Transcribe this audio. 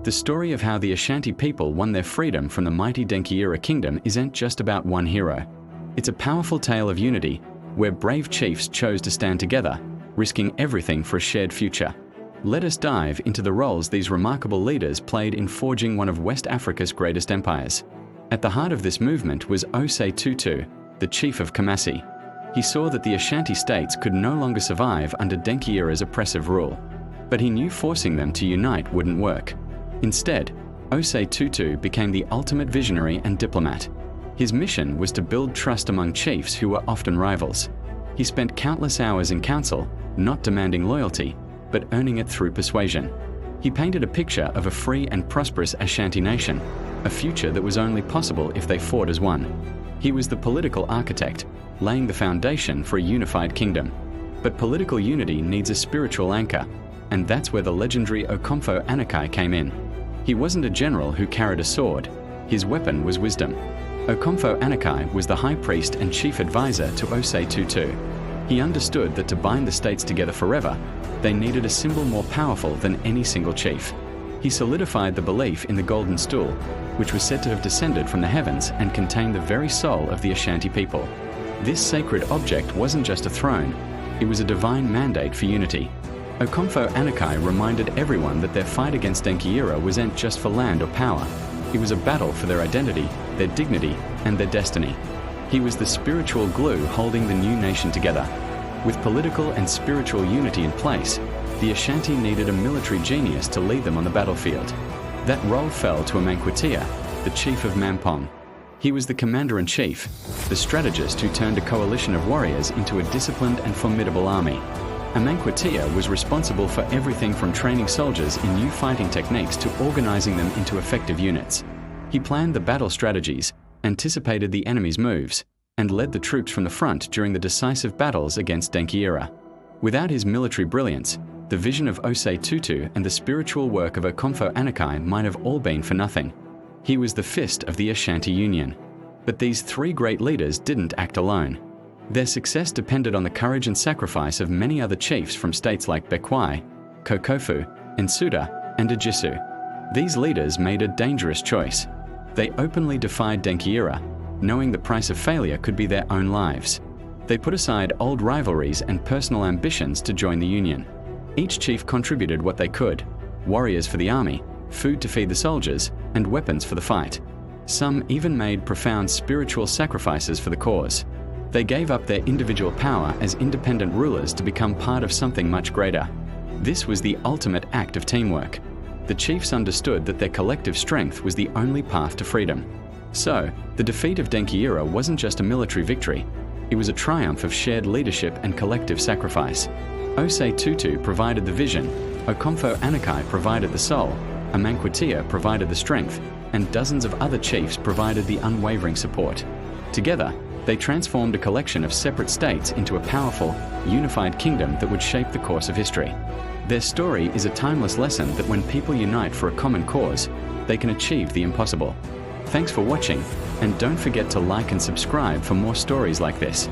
The story of how the Ashanti people won their freedom from the mighty Denkyira Kingdom isn't just about one hero. It's a powerful tale of unity, where brave chiefs chose to stand together, risking everything for a shared future. Let us dive into the roles these remarkable leaders played in forging one of West Africa's greatest empires. At the heart of this movement was Osei Tutu, the chief of Kumasi. He saw that the Ashanti states could no longer survive under Denkyira's oppressive rule. But he knew forcing them to unite wouldn't work. Instead, Osei Tutu became the ultimate visionary and diplomat. His mission was to build trust among chiefs who were often rivals. He spent countless hours in council, not demanding loyalty, but earning it through persuasion. He painted a picture of a free and prosperous Ashanti nation, a future that was only possible if they fought as one. He was the political architect, laying the foundation for a unified kingdom. But political unity needs a spiritual anchor, and that's where the legendary Okomfo Anokye came in. He wasn't a general who carried a sword. His weapon was wisdom. Okomfo Anokye was the high priest and chief advisor to Osei Tutu. He understood that to bind the states together forever, they needed a symbol more powerful than any single chief. He solidified the belief in the golden stool, which was said to have descended from the heavens and contained the very soul of the Ashanti people. This sacred object wasn't just a throne, it was a divine mandate for unity. Okomfo Anokye reminded everyone that their fight against Denkyira wasn't just for land or power. It was a battle for their identity, their dignity, and their destiny. He was the spiritual glue holding the new nation together. With political and spiritual unity in place, the Ashanti needed a military genius to lead them on the battlefield. That role fell to Amankwatea, the chief of Mampong. He was the commander-in-chief, the strategist who turned a coalition of warriors into a disciplined and formidable army. Amankwatea was responsible for everything from training soldiers in new fighting techniques to organizing them into effective units. He planned the battle strategies, anticipated the enemy's moves, and led the troops from the front during the decisive battles against Denkyira. Without his military brilliance, the vision of Osei Tutu and the spiritual work of Okomfo Anokye might have all been for nothing. He was the fist of the Ashanti Union. But these three great leaders didn't act alone. Their success depended on the courage and sacrifice of many other chiefs from states like Bekwai, Kokofu, Nsuda, and Ajisu. These leaders made a dangerous choice. They openly defied Denkyira, knowing the price of failure could be their own lives. They put aside old rivalries and personal ambitions to join the Union. Each chief contributed what they could: warriors for the army, food to feed the soldiers, and weapons for the fight. Some even made profound spiritual sacrifices for the cause. They gave up their individual power as independent rulers to become part of something much greater. This was the ultimate act of teamwork. The chiefs understood that their collective strength was the only path to freedom. So, the defeat of Denkyira wasn't just a military victory. It was a triumph of shared leadership and collective sacrifice. Osei Tutu provided the vision, Okomfo Anokye provided the soul, Amankwatea provided the strength, and dozens of other chiefs provided the unwavering support. Together, they transformed a collection of separate states into a powerful, unified kingdom that would shape the course of history. Their story is a timeless lesson that when people unite for a common cause, they can achieve the impossible. Thanks for watching, and don't forget to like and subscribe for more stories like this.